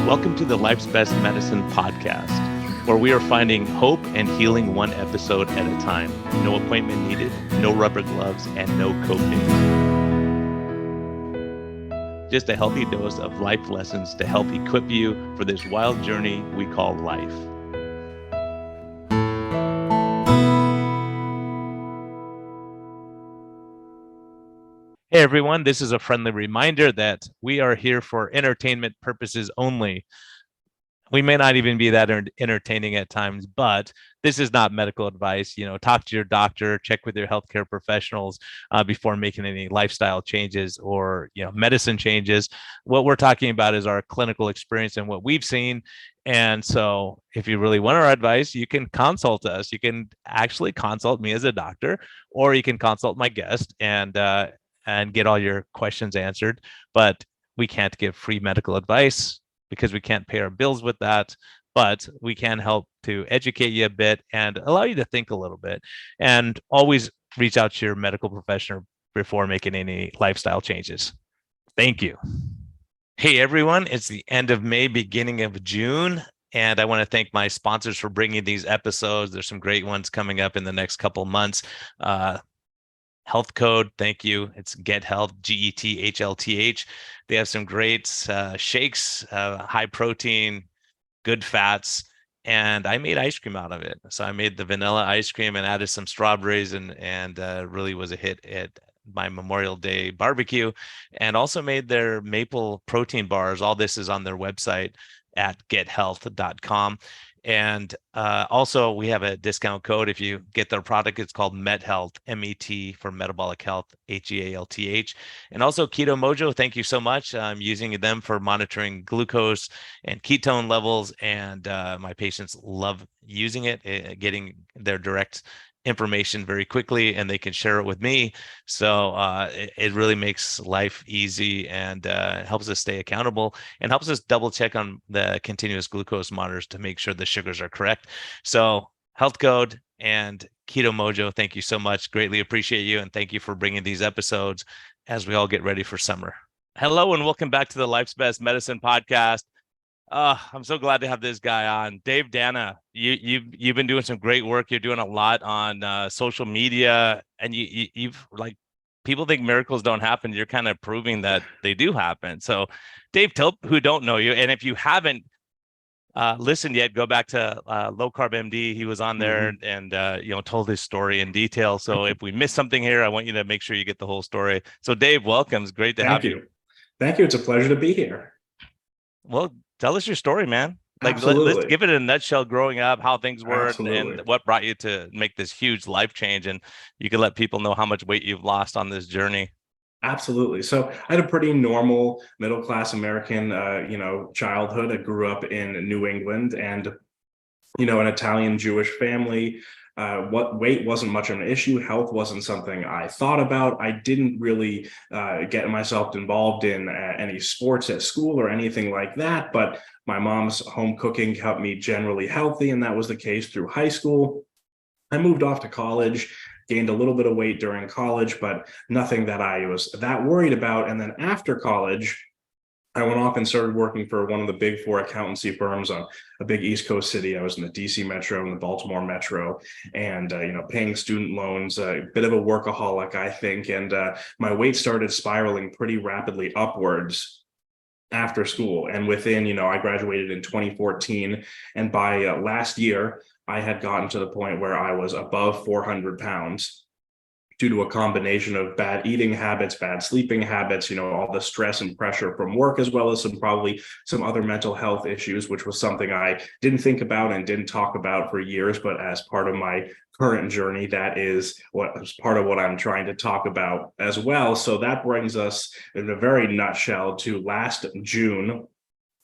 Welcome to the Life's Best Medicine podcast, where we are finding hope and healing one episode at a time. No appointment needed, no rubber gloves, and no coping. Just a healthy dose of life lessons to help equip you for this wild journey we call life. Hey everyone, this is a friendly reminder that we are here for entertainment purposes only. We may not even be that entertaining at times, but this is not medical advice. Talk to your doctor, check with your healthcare professionals before making any lifestyle changes or medicine changes. What we're talking about is our clinical experience and what we've seen. And so if you really want our advice, you can consult us. You can actually consult me as a doctor, or you can consult my guest and get all your questions answered. But we can't give free medical advice because we can't pay our bills with that, but we can help to educate you a bit and allow you to think a little bit. And always reach out to your medical professional before making any lifestyle changes. Thank you. Hey everyone, it's the end of May, beginning of June. And I want to thank my sponsors for bringing these episodes. There's some great ones coming up in the next couple months. Health Code, thank you. It's Get Health, GETHLTH. They have some great shakes, high protein, good fats, and I made ice cream out of it. So I made the vanilla ice cream and added some strawberries, and really was a hit at my Memorial Day barbecue, and also made their maple protein bars. All this is on their website at gethealth.com. And also we have a discount code. If you get their product, it's called MetHealth, M-E-T for metabolic health, H-E-A-L-T-H. And also Keto Mojo, thank you so much. I'm using them for monitoring glucose and ketone levels. And my patients love using it, getting their direct information very quickly, and they can share it with me. So it really makes life easy and helps us stay accountable and helps us double check on the continuous glucose monitors to make sure the sugars are correct. So Health Code and Keto Mojo, thank you so much. Greatly appreciate you. And thank you for bringing these episodes as we all get ready for summer. Hello, and welcome back to the Life's Best Medicine podcast. I'm so glad to have this guy on, Dave Danna. You've been doing some great work. You're doing a lot on social media, and you've like, people think miracles don't happen. You're kind of proving that they do happen. So, Dave, tell who don't know you, and if you haven't listened yet, go back to low-carb MD. He was on there and told his story in detail. So if we miss something here, I want you to make sure you get the whole story. So, Dave, welcome. It's great to have you. Thank you. It's a pleasure to be here. Well, tell us your story, man. Like, let's give it in a nutshell, growing up, how things were, and what brought you to make this huge life change. And you can let people know how much weight you've lost on this journey. Absolutely. So I had a pretty normal middle-class American, childhood. I grew up in New England and, an Italian Jewish family. What weight wasn't much of an issue. Health wasn't something I thought about. I didn't really get myself involved in any sports at school or anything like that. But my mom's home cooking kept me generally healthy, and that was the case through high school. I moved off to college, gained a little bit of weight during college, but nothing that I was that worried about. And then after college, I went off and started working for one of the big four accountancy firms on a big East Coast city. I was in the DC Metro and the Baltimore Metro, and paying student loans, a bit of a workaholic, I think. And my weight started spiraling pretty rapidly upwards after school. And within, I graduated in 2014, and by last year, I had gotten to the point where I was above 400 pounds. Due to a combination of bad eating habits, bad sleeping habits, all the stress and pressure from work, as well as probably some other mental health issues, which was something I didn't think about and didn't talk about for years. But as part of my current journey, that is part of what I'm trying to talk about as well. So that brings us in a very nutshell to last June.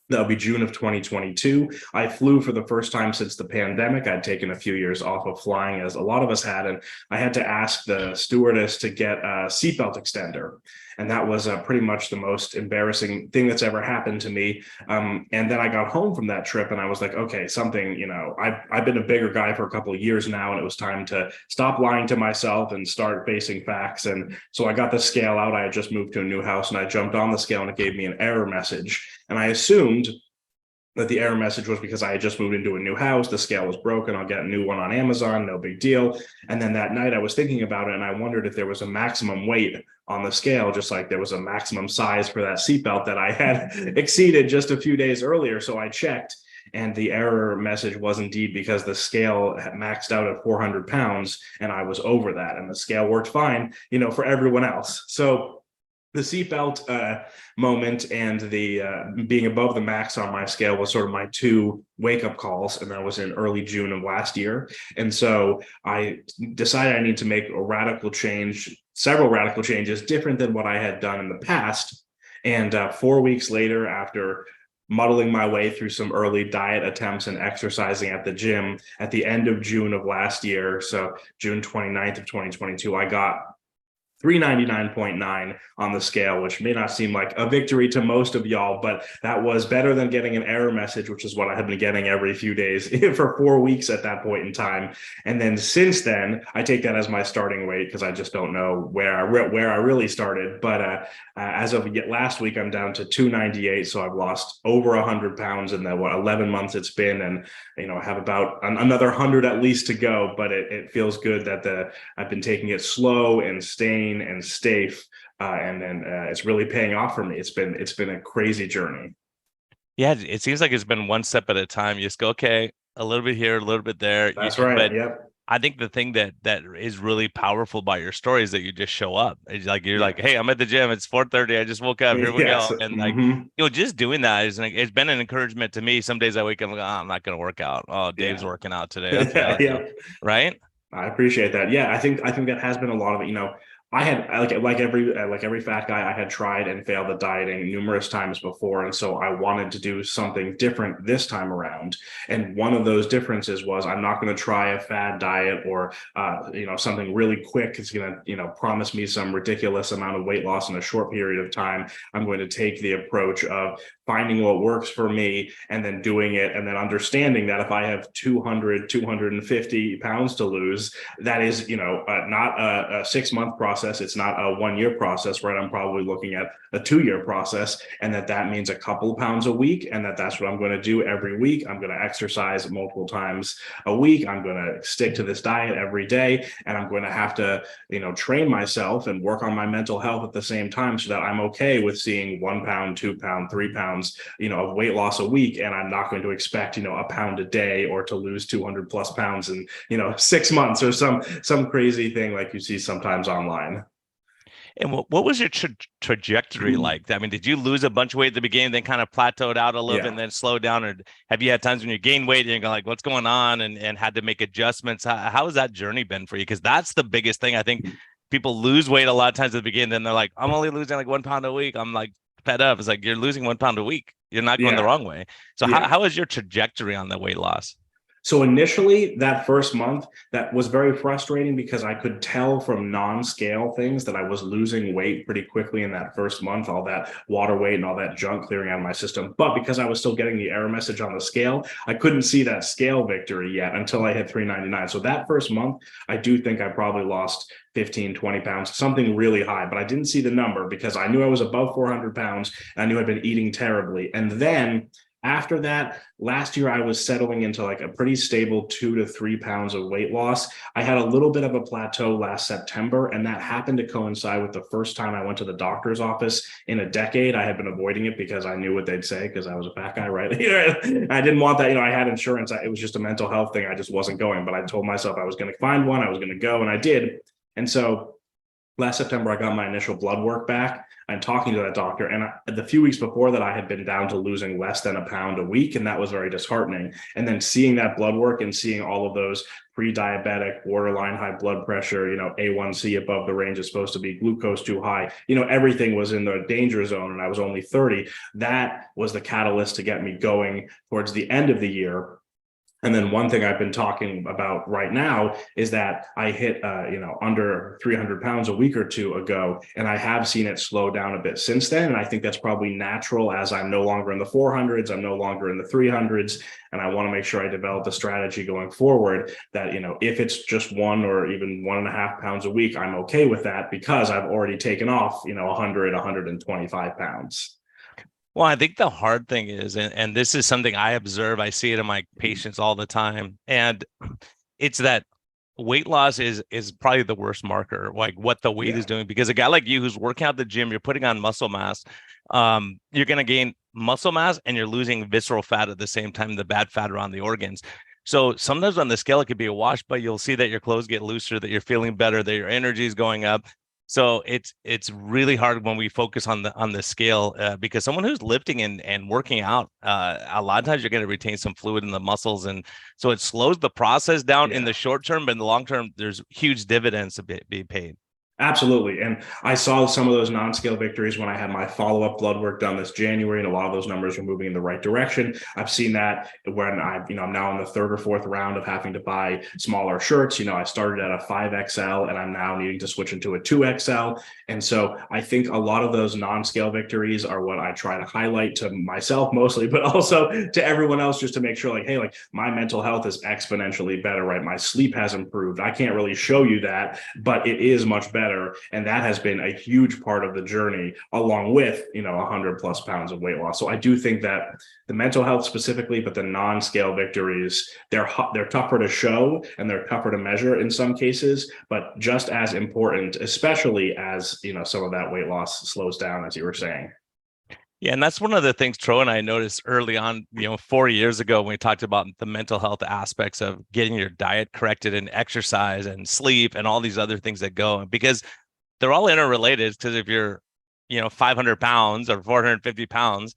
That'll be June of 2022. I flew for the first time since the pandemic. I'd taken a few years off of flying, as a lot of us had, and I had to ask the stewardess to get a seatbelt extender. And that was pretty much the most embarrassing thing that's ever happened to me. And then I got home from that trip and I was like, okay, something, I've been a bigger guy for a couple of years now, and it was time to stop lying to myself and start facing facts. And so I got the scale out. I had just moved to a new house and I jumped on the scale and it gave me an error message. And I assumed that the error message was because I had just moved into a new house. The scale was broken. I'll get a new one on Amazon. No big deal. And then that night I was thinking about it and I wondered if there was a maximum weight on the scale, just like there was a maximum size for that seatbelt that I had exceeded just a few days earlier. So I checked, and the error message was indeed because the scale had maxed out at 400 pounds and I was over that, and the scale worked fine, for everyone else. So the seatbelt moment and the being above the max on my scale was sort of my two wake-up calls, and that was in early June of last year. And so I decided I need to make a radical change, several radical changes, different than what I had done in the past. And 4 weeks later, after muddling my way through some early diet attempts and exercising at the gym at the end of June of last year, so June 29th of 2022, I got 399.9 on the scale, which may not seem like a victory to most of y'all, but that was better than getting an error message, which is what I had been getting every few days for 4 weeks at that point in time. And then since then, I take that as my starting weight because I just don't know where I really started. But as of last week, I'm down to 298. So I've lost over 100 pounds in the 11 months it's been. And, I have about another 100 at least to go, but it feels good that I've been taking it slow and staying and safe, and then it's really paying off for me. It's been a crazy journey. Yeah, it seems like it's been one step at a time. You just go, okay, a little bit here, a little bit there. That's right. But Yep. I think the thing that is really powerful about your story is that you just show up. It's like you're like, Yeah. hey, I'm at the gym. It's 4:30. I just woke up. Here we Yes. go. And like, Mm-hmm. just doing that is like, it's been an encouragement to me. Some days I wake up, I'm like, oh, I'm not gonna work out. Oh, Dave's Yeah. working out today. Okay, I'll go. Yeah. Right? I appreciate that. Yeah, I think that has been a lot of it. I had like every fat guy, I had tried and failed at dieting numerous times before, and so I wanted to do something different this time around. And one of those differences was I'm not going to try a fad diet or something really quick. It's going to promise me some ridiculous amount of weight loss in a short period of time. I'm going to take the approach of finding what works for me and then doing it, and then understanding that if I have 250 pounds to lose, that is not a 6 month process. It's not a 1 year process, right? I'm probably looking at a 2 year process, and that means a couple of pounds a week, and that's what I'm going to do every week. I'm going to exercise multiple times a week. I'm going to stick to this diet every day, and I'm going to have to train myself and work on my mental health at the same time, so that I'm okay with seeing 1 pound, 2 pound, 3 pounds of weight loss a week, and I'm not going to expect a pound a day or to lose 200 plus pounds in 6 months or some crazy thing like you see sometimes online. And what was your trajectory like? I mean, did you lose a bunch of weight at the beginning, then kind of plateaued out a little bit Yeah. and then slow down? Or have you had times when you gain weight and you're like, what's going on? And had to make adjustments? How has that journey been for you? Because that's the biggest thing. I think people lose weight a lot of times at the beginning. Then they're like, I'm only losing like 1 pound a week. I'm like fed up. It's like, you're losing 1 pound a week. You're not going the Yeah. wrong way. So Yeah. how is your trajectory on the weight loss? So initially, that first month, that was very frustrating because I could tell from non-scale things that I was losing weight pretty quickly in that first month, all that water weight and all that junk clearing out of my system. But because I was still getting the error message on the scale, I couldn't see that scale victory yet until I hit 399. So that first month, I do think I probably lost 15, 20 pounds, something really high, but I didn't see the number because I knew I was above 400 pounds and I knew I'd been eating terribly. And then after that, last year I was settling into like a pretty stable 2 to 3 pounds of weight loss. I had a little bit of a plateau last September, and that happened to coincide with the first time I went to the doctor's office in a decade. I had been avoiding it because I knew what they'd say because I was a fat guy, right? I didn't want that. I had insurance. It was just a mental health thing. I just wasn't going, but I told myself I was going to find one. I was going to go, and I did. And so last September, I got my initial blood work back. I'm talking to that doctor, and the few weeks before that, I had been down to losing less than a pound a week, and that was very disheartening. And then seeing that blood work and seeing all of those pre-diabetic, borderline high blood pressure, A1C above the range is supposed to be, glucose too high, everything was in the danger zone, and I was only 30. That was the catalyst to get me going towards the end of the year. And then one thing I've been talking about right now is that I hit, under 300 pounds a week or two ago, and I have seen it slow down a bit since then. And I think that's probably natural as I'm no longer in the 400s, I'm no longer in the 300s, and I want to make sure I develop a strategy going forward that, if it's just 1 or even 1.5 pounds a week, I'm okay with that because I've already taken off, 100, 125 pounds. Well, I think the hard thing is, and this is something I observe, I see it in my patients all the time, and it's that weight loss is probably the worst marker, like what the weight is Yeah. doing. Because a guy like you who's working out at the gym, you're putting on muscle mass, you're going to gain muscle mass and you're losing visceral fat at the same time, the bad fat around the organs. So sometimes on the scale, it could be a wash, but you'll see that your clothes get looser, that you're feeling better, that your energy is going up. So it's really hard when we focus on the scale, because someone who's lifting and working out, a lot of times you're going to retain some fluid in the muscles, and so it slows the process down in Yeah. the short term, but in the long term, there's huge dividends to be paid. Absolutely. And I saw some of those non-scale victories when I had my follow-up blood work done this January, and a lot of those numbers are moving in the right direction. I've seen that when I'm now in the third or fourth round of having to buy smaller shirts. I started at a 5XL and I'm now needing to switch into a 2XL. And so I think a lot of those non-scale victories are what I try to highlight to myself mostly, but also to everyone else, just to make sure, like, hey, like my mental health is exponentially better, right? My sleep has improved. I can't really show you that, but it is much better. And that has been a huge part of the journey, along with 100+ pounds of weight loss. So I do think that the mental health specifically, but the non-scale victories, they're tougher to show and they're tougher to measure in some cases, but just as important, especially as some of that weight loss slows down, as you were saying. Yeah, and that's one of the things Tro and I noticed early on, 4 years ago when we talked about the mental health aspects of getting your diet corrected and exercise and sleep and all these other things that go, because they're all interrelated. Because if you're, 500 pounds or 450 pounds,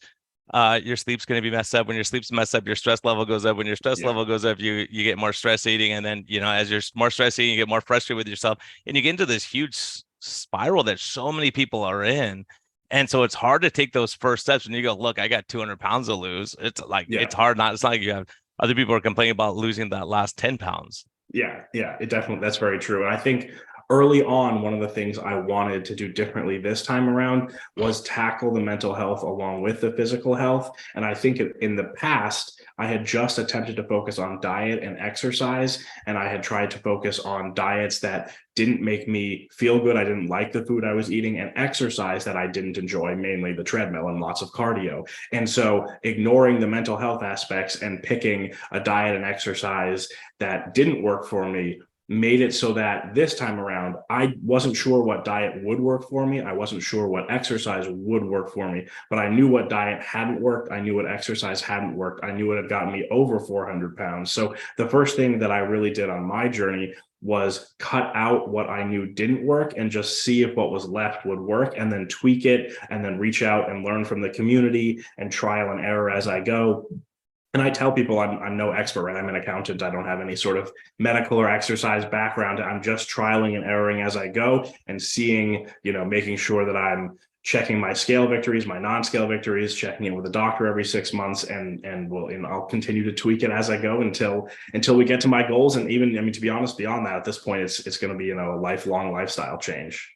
your sleep's going to be messed up. When your sleep's messed up, your stress level goes up. When your stress Yeah. level goes up, you get more stress eating, and then as you're more stress eating, you get more frustrated with yourself, and you get into this huge spiral that so many people are in. And so it's hard to take those first steps when you go, look, I got 200 pounds to lose. It's like, Yeah. it's hard. It's not like you have other people are complaining about losing that last 10 pounds. Yeah, it definitely, that's very true. And I think early on, one of the things I wanted to do differently this time around was tackle the mental health along with the physical health. And I think in the past, I had just attempted to focus on diet and exercise, and I had tried to focus on diets that didn't make me feel good. I didn't like the food I was eating, and exercise that I didn't enjoy, mainly the treadmill and lots of cardio. And so ignoring the mental health aspects and picking a diet and exercise that didn't work for me made it so that this time around, I wasn't sure what diet would work for me. I wasn't sure what exercise would work for me, but I knew what diet hadn't worked. I knew what exercise hadn't worked. I knew it had gotten me over 400 pounds. So the first thing that I really did on my journey was cut out what I knew didn't work and just see if what was left would work, and then tweak it, and then reach out and learn from the community and trial and error as I go. And I tell people I'm no expert, right? I'm an accountant. I don't have any sort of medical or exercise background. I'm just trialing and erroring as I go and seeing, making sure that I'm checking my scale victories, my non-scale victories, checking in with a doctor every 6 months, and I'll continue to tweak it as I go until we get to my goals. And even, I mean, to be honest, beyond that, at this point, it's going to be, a lifelong lifestyle change.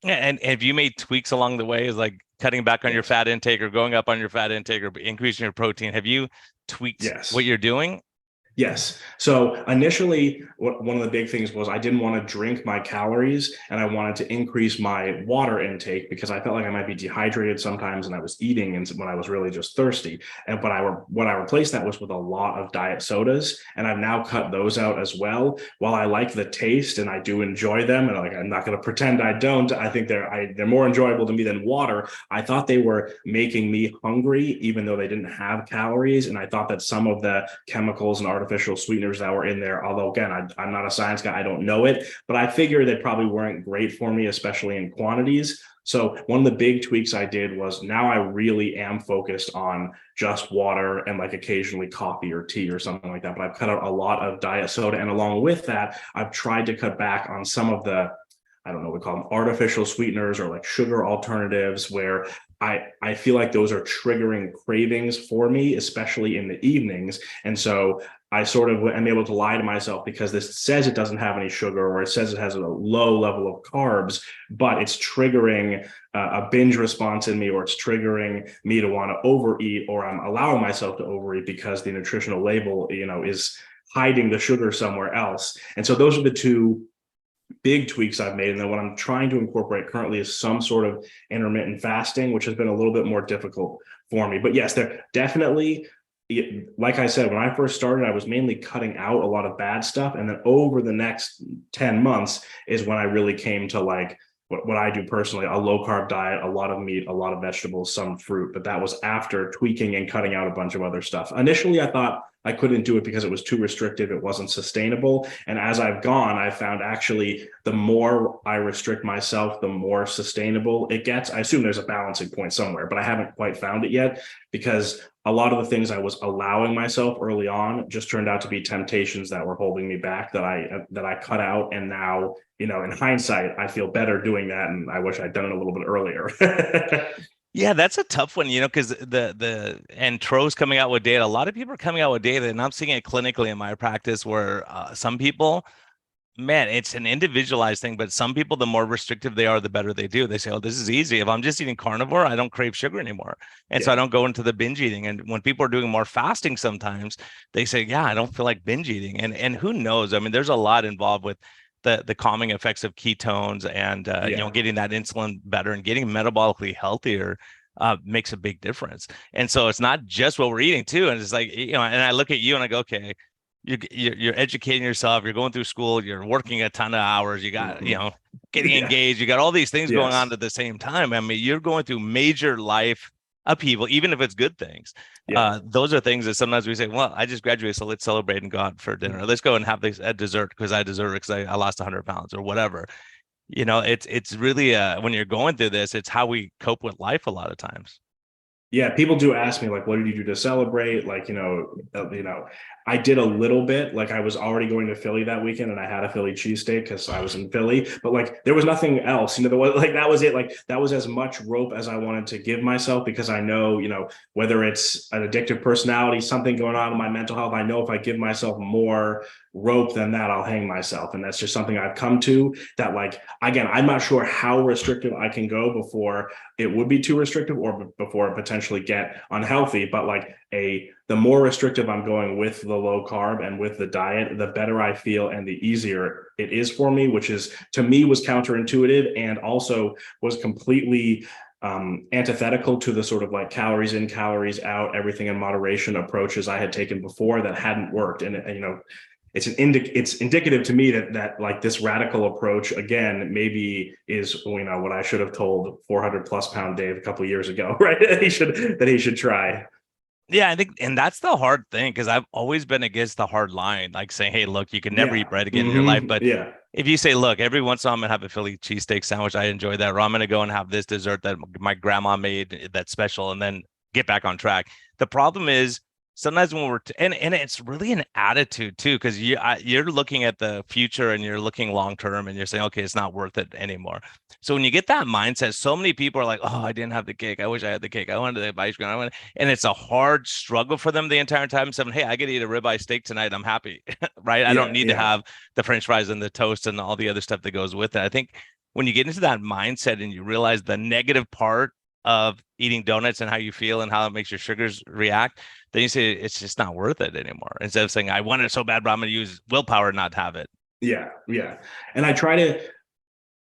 Yeah, and have you made tweaks along the way, is like cutting back on your Yes. fat intake or going up on your fat intake or increasing your protein? Have you tweaked what Yes. you're doing? Yes. So initially, one of the big things was I didn't want to drink my calories, and I wanted to increase my water intake because I felt like I might be dehydrated sometimes, and I was eating and when I was really just thirsty. And what I replaced that was with a lot of diet sodas, and I've now cut those out as well. While I like the taste and I do enjoy them, and like I'm not going to pretend I don't, I think they're more enjoyable to me than water. I thought they were making me hungry, even though they didn't have calories, and I thought that some of the chemicals and artificial sweeteners that were in there, although again, I'm not a science guy, I don't know it, but I figured they probably weren't great for me, especially in quantities. So one of the big tweaks I did was now I really am focused on just water and like occasionally coffee or tea or something like that. But I've cut out a lot of diet soda. And along with that, I've tried to cut back on some of the, I don't know, we call them artificial sweeteners or like sugar alternatives, where I feel like those are triggering cravings for me, especially in the evenings. And so I sort of am able to lie to myself because this says it doesn't have any sugar, or it says it has a low level of carbs, but it's triggering a binge response in me, or it's triggering me to want to overeat, or I'm allowing myself to overeat because the nutritional label, is hiding the sugar somewhere else. And so those are the two big tweaks I've made. And then what I'm trying to incorporate currently is some sort of intermittent fasting, which has been a little bit more difficult for me. But yes, there definitely, like I said, when I first started, I was mainly cutting out a lot of bad stuff. And then over the next 10 months is when I really came to like what I do personally, a low carb diet, a lot of meat, a lot of vegetables, some fruit. But that was after tweaking and cutting out a bunch of other stuff. Initially, I thought I couldn't do it because it was too restrictive. It wasn't sustainable. And as I've gone, I found actually the more I restrict myself, the more sustainable it gets. I assume there's a balancing point somewhere, but I haven't quite found it yet, because a lot of the things I was allowing myself early on just turned out to be temptations that were holding me back, that I cut out. And now, in hindsight, I feel better doing that, and I wish I'd done it a little bit earlier. Yeah, that's a tough one, because and Tro's coming out with data. A lot of people are coming out with data, and I'm seeing it clinically in my practice where some people, man, it's an individualized thing, but some people, the more restrictive they are, the better they do. They say, oh, this is easy. If I'm just eating carnivore, I don't crave sugar anymore. And so I don't go into the binge eating. And when people are doing more fasting, sometimes they say, yeah, I don't feel like binge eating. And who knows? I mean, there's a lot involved with the calming effects of ketones and getting that insulin better and getting metabolically healthier makes a big difference. And so it's not just what we're eating too. And it's like, and I look at you and I go, okay, you're educating yourself, you're going through school, you're working a ton of hours, you got, getting engaged, you got all these things going on at the same time. I mean, you're going through major life upheaval, even if it's good things. Those are things that sometimes we say, well, I just graduated, so let's celebrate and go out for dinner. Let's go and have this at dessert because I deserve it, because I lost 100 pounds or whatever. It's really when you're going through this, it's how we cope with life a lot of times. Yeah, people do ask me, like, what did you do to celebrate? Like, I did a little bit. Like, I was already going to Philly that weekend, and I had a Philly cheesesteak because I was in Philly. But like, there was nothing else. There was, like, that was it. Like, that was as much rope as I wanted to give myself, because I know, whether it's an addictive personality, something going on in my mental health, I know if I give myself more rope than that, I'll hang myself. And that's just something I've come to, that, like, again, I'm not sure how restrictive I can go before it would be too restrictive, or before it potentially get unhealthy. But like, the more restrictive I'm going with the low carb and with the diet, the better I feel and the easier it is for me, which is, to me, was counterintuitive, and also was completely antithetical to the sort of like calories in, calories out, everything in moderation approaches I had taken before that hadn't worked. And it's indicative to me that like this radical approach, again, maybe is what I should have told 400 plus pound Dave a couple of years ago, right? that he should try. Yeah, I think, and that's the hard thing, because I've always been against the hard line, like saying, hey, look, you can never eat bread again in your life. But if you say, look, every once in a while I'm gonna have a Philly cheesesteak sandwich, I enjoy that, or I'm gonna go and have this dessert that my grandma made that's special, and then get back on track. The problem is, sometimes when we're and it's really an attitude too, because you're looking at the future and you're looking long term, and you're saying, okay, it's not worth it anymore. So when you get that mindset, so many people are like, oh, I didn't have the cake, I wish I had the cake, I wanted the ice cream, and it's a hard struggle for them the entire time, saying, hey, I get to eat a ribeye steak tonight, I'm happy. Right? I don't need to have the French fries and the toast and all the other stuff that goes with it. I think when you get into that mindset and you realize the negative part of eating donuts and how you feel and how it makes your sugars react, then you say it's just not worth it anymore. Instead of saying, I want it so bad, but I'm going to use willpower not have it. Yeah. And I try to,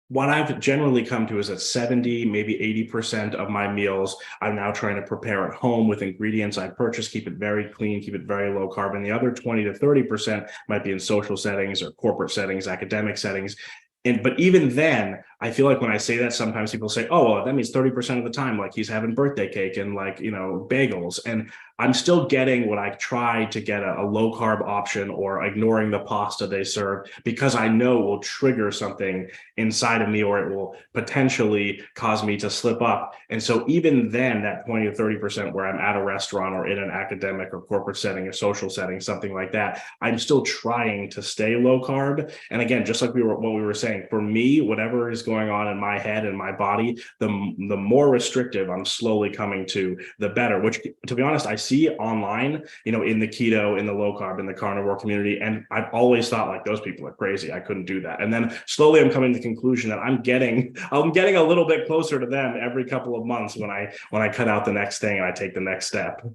what I've generally come to is that 70, maybe 80% of my meals, I'm now trying to prepare at home with ingredients I purchase, keep it very clean, keep it very low carb. And the other 20 to 30% might be in social settings or corporate settings, academic settings. But even then, I feel like when I say that, sometimes people say, oh, well, that means 30% of the time, like, he's having birthday cake and, like, bagels. And I'm still getting what I try to get, a low carb option, or ignoring the pasta they serve, because I know will trigger something inside of me, or it will potentially cause me to slip up. And so even then, that 20 to 30% where I'm at a restaurant or in an academic or corporate setting, a social setting, something like that, I'm still trying to stay low carb. And again, just like what we were saying, for me, whatever is going on in my head and my body, the more restrictive I'm slowly coming to, the better, which, to be honest, I see online, in the keto, in the low carb, in the carnivore community. And I've always thought, like, those people are crazy, I couldn't do that. And then slowly I'm coming to the conclusion that I'm getting a little bit closer to them every couple of months when I cut out the next thing and I take the next step.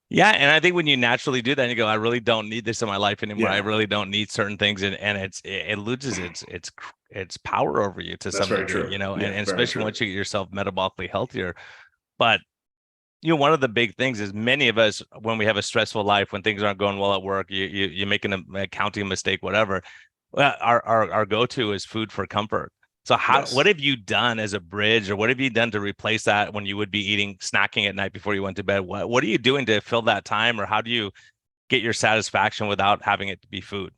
Yeah, and I think when you naturally do that, and you go, I really don't need this in my life anymore. I really don't need certain things, and it loses its power over you to That's some very degree, true. and especially once you get yourself metabolically healthier. But one of the big things is many of us, when we have a stressful life, when things aren't going well at work, you're making a accounting mistake, whatever. Well, our go-to is food for comfort. So what Yes. have you done as a bridge, or what have you done to replace that when you would be snacking at night before you went to bed? What are you doing to fill that time, or how do you get your satisfaction without having it to be food?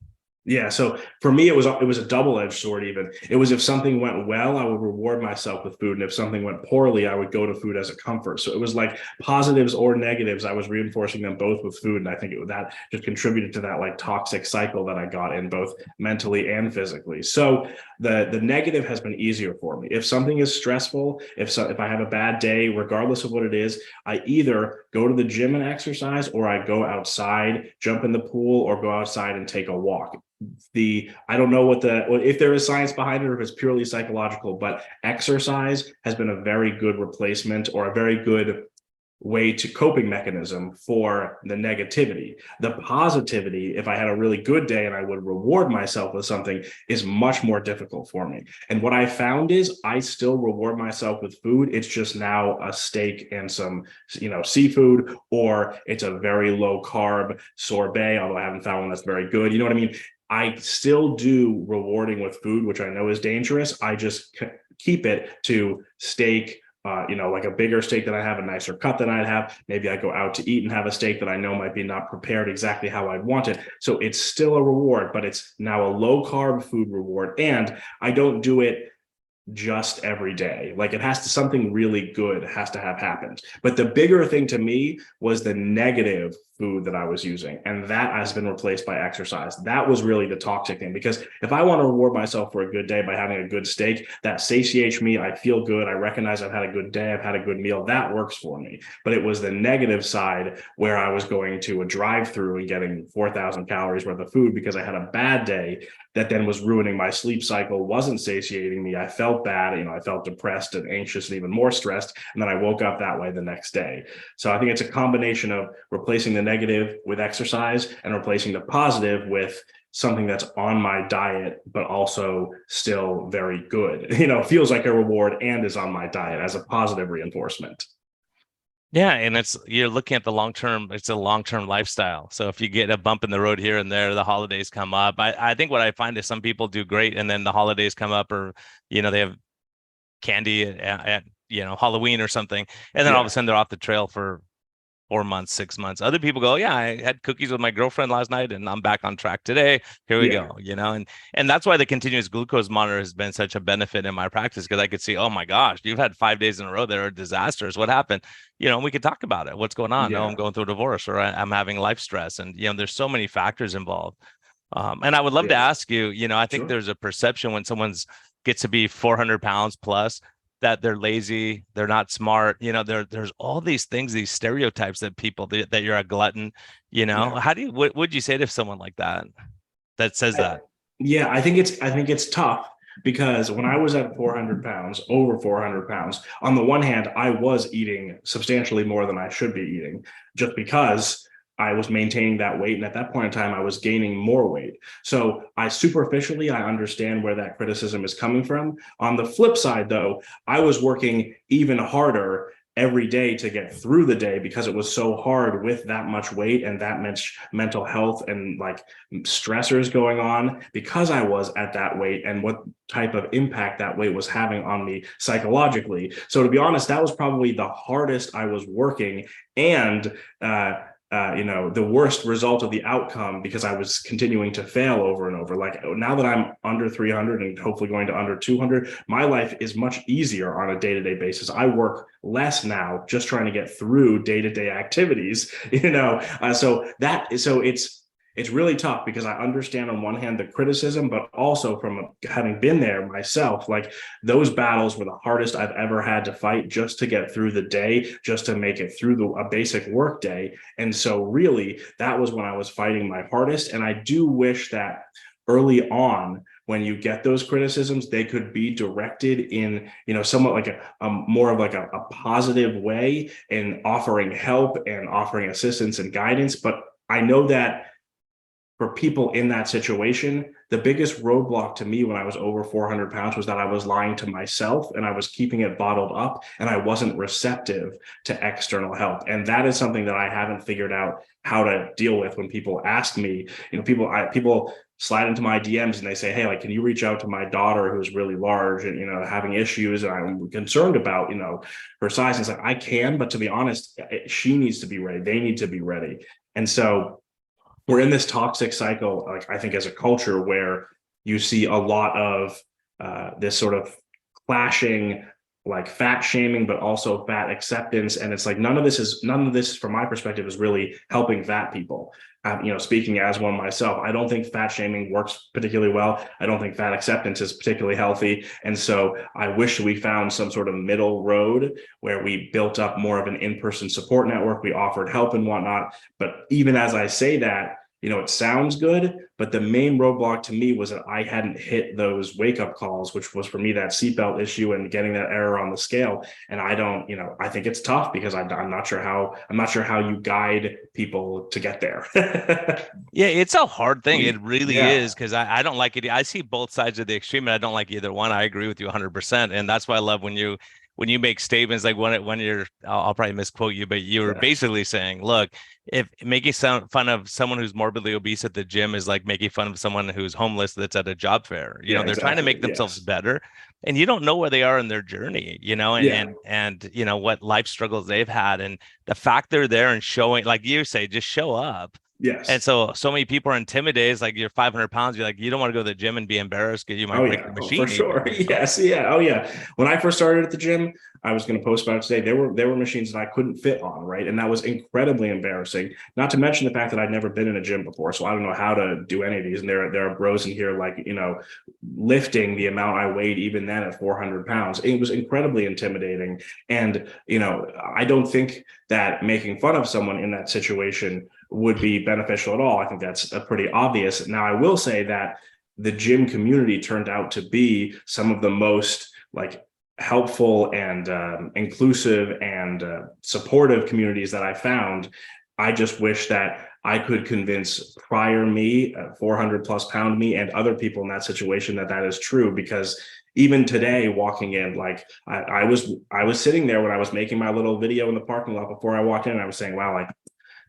Yeah, so for me, it was a double-edged sword. Even it was, if something went well, I would reward myself with food, and if something went poorly, I would go to food as a comfort. So it was like positives or negatives. I was reinforcing them both with food, and I think that just contributed to that like toxic cycle that I got in, both mentally and physically. So the negative has been easier for me. If something is stressful, if I have a bad day, regardless of what it is, I either go to the gym and exercise, or I go outside, jump in the pool, or go outside and take a walk. I don't know if there is science behind it or if it's purely psychological, but exercise has been a very good replacement, or a very good way to coping mechanism for the negativity. The positivity, if I had a really good day and I would reward myself with something, is much more difficult for me. And what I found is I still reward myself with food. It's just now a steak and some, seafood, or it's a very low carb sorbet, although I haven't found one that's very good. You know what I mean? I still do rewarding with food, which I know is dangerous. I just keep it to steak, like a bigger steak that I have, a nicer cut than I'd have. Maybe I go out to eat and have a steak that I know might be not prepared exactly how I'd want it. So it's still a reward, but it's now a low carb food reward. And I don't do it just every day. Like, it has to, something really good has to have happened. But the bigger thing to me was the negative food that I was using, and that has been replaced by exercise. That was really the toxic thing, because if I want to reward myself for a good day by having a good steak, that satiates me. I feel good. I recognize I've had a good day. I've had a good meal. That works for me. But it was the negative side, where I was going to a drive-through and getting 4,000 calories worth of food because I had a bad day, that then was ruining my sleep cycle, wasn't satiating me. I felt bad. I felt depressed and anxious and even more stressed. And then I woke up that way the next day. So I think it's a combination of replacing the negative with exercise and replacing the positive with something that's on my diet, but also still very good, feels like a reward and is on my diet as a positive reinforcement. Yeah, and you're looking at the long term. It's a long term lifestyle. So if you get a bump in the road here and there, the holidays come up. I think what I find is some people do great, and then the holidays come up, or they have candy at Halloween or something, and then all of a Yeah. sudden they're off the trail for 4 months, 6 months. Other people go, yeah, I had cookies with my girlfriend last night and I'm back on track today. Here we Yeah. go, and that's why the continuous glucose monitor has been such a benefit in my practice, because I could see, oh my gosh, you've had 5 days in a row that are disasters. What happened? We could talk about it. What's going on? No, I'm Yeah. going through a divorce, or I'm having life stress. And, there's so many factors involved. And I would love to Yeah. ask you, I think Sure. there's a perception when someone's gets to be 400 pounds plus, that they're lazy, they're not smart. There's all these things, these stereotypes that that you're a glutton. Yeah. What would you say to someone like that says I, that? yeah, I think it's tough, because when I was at 400 pounds, over 400 pounds, on the one hand, I was eating substantially more than I should be eating, just because I was maintaining that weight. And at that point in time, I was gaining more weight. So I understand where that criticism is coming from. On the flip side, though, I was working even harder every day to get through the day, because it was so hard with that much weight and that much mental health and like stressors going on, because I was at that weight, and what type of impact that weight was having on me psychologically. So to be honest, that was probably the hardest I was working, and the worst result of the outcome, because I was continuing to fail over and over. Like, now that I'm under 300 and hopefully going to under 200, my life is much easier on a day-to-day basis. I work less now, just trying to get through day-to-day activities, so it's really tough, because I understand on one hand the criticism, but also from having been there myself, like, those battles were the hardest I've ever had to fight, just to get through the day, just to make it through a basic work day. And so really, that was when I was fighting my hardest. And I do wish that early on, when you get those criticisms, they could be directed in, somewhat like a more of like a positive way, and offering help and offering assistance and guidance. But I know that for people in that situation, the biggest roadblock to me when I was over 400 pounds was that I was lying to myself and I was keeping it bottled up and I wasn't receptive to external help. And that is something that I haven't figured out how to deal with when people ask me, people slide into my DMs and they say, hey, like, can you reach out to my daughter who's really large and, having issues, and I'm concerned about, her size. And it's like, I can, but to be honest, she needs to be ready. They need to be ready. And so we're in this toxic cycle, like, I think, as a culture, where you see a lot of this sort of clashing, like fat shaming, but also fat acceptance. And it's like, none of this from my perspective is really helping fat people. Speaking as one myself, I don't think fat shaming works particularly well. I don't think fat acceptance is particularly healthy. And so I wish we found some sort of middle road where we built up more of an in-person support network. We offered help and whatnot. But even as I say that, it sounds good, but the main roadblock to me was that I hadn't hit those wake-up calls, which was for me that seatbelt issue and getting that error on the scale. And I don't, I think it's tough because I'm not sure how you guide people to get there. Yeah, it's a hard thing. It really Yeah. is, because I don't like it. I see both sides of the extreme, and I don't like either one. I agree with you 100%. And that's why I love when you make statements like when you're, I'll probably misquote you, but you were basically saying, look, if making fun of someone who's morbidly obese at the gym is like making fun of someone who's homeless that's at a job fair, they're trying to make themselves better, and you don't know where they are in their journey, and what life struggles they've had, and the fact they're there and showing, like you say, just show up. Yes. And so many people are intimidated. It's like, you're 500 pounds. You're like, you don't want to go to the gym and be embarrassed because you might break the machine. For sure. Yes. Yeah. Oh yeah. When I first started at the gym, I was going to post about it today. There were machines that I couldn't fit on, right? And that was incredibly embarrassing. Not to mention the fact that I'd never been in a gym before. So I don't know how to do any of these. And there are bros in here, like, lifting the amount I weighed even then at 400 pounds. It was incredibly intimidating. And, I don't think that making fun of someone in that situation would be beneficial at all. I think that's pretty obvious. Now, I will say that the gym community turned out to be some of the most like helpful and inclusive and supportive communities that I found. I just wish that I could convince prior me, 400 plus pound me, and other people in that situation that is true. Because even today, walking in, like I was sitting there when I was making my little video in the parking lot before I walked in, and I was saying, wow, like,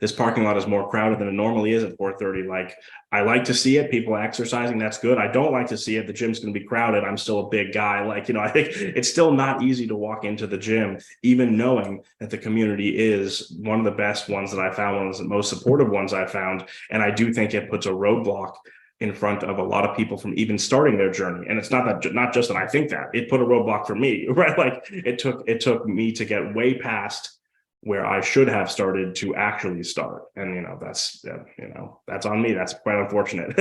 this parking lot is more crowded than it normally is at 4:30. Like, I like to see it. People exercising, that's good. I don't like to see it. The gym's going to be crowded. I'm still a big guy. Like, I think it's still not easy to walk into the gym, even knowing that the community is one of the best ones that I found, one of the most supportive ones I found. And I do think it puts a roadblock in front of a lot of people from even starting their journey. And it's not just that I think that it put a roadblock for me, right? Like, it took me to get way past where I should have started to actually start. And, that's on me. That's quite unfortunate.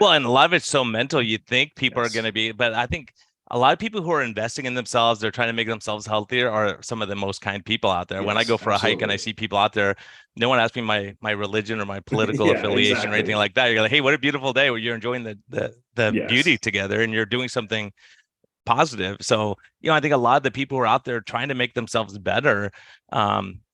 Well, and a lot of it's so mental. You think people are Yes. going to be, but I think a lot of people who are investing in themselves, they're trying to make themselves healthier, are some of the most kind people out there. When I go for a hike and I see people out there, no one asks me my religion or my political affiliation or anything like that. You're like, hey, what a beautiful day where you're enjoying the beauty together and you're doing something positive. So, I think a lot of the people who are out there trying to make themselves better,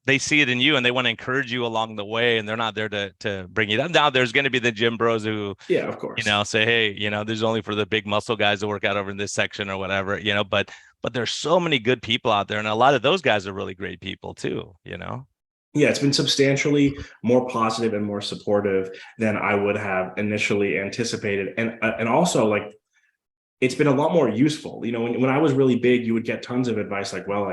they see it in you and they want to encourage you along the way, and they're not there to bring you down. Now there's going to be the gym bros who, of course, say, hey, there's only for the big muscle guys to work out over in this section or whatever, but there's so many good people out there, and a lot of those guys are really great people too. Yeah, it's been substantially more positive and more supportive than I would have initially anticipated. And also, like, it's been a lot more useful. When I was really big, you would get tons of advice like, well,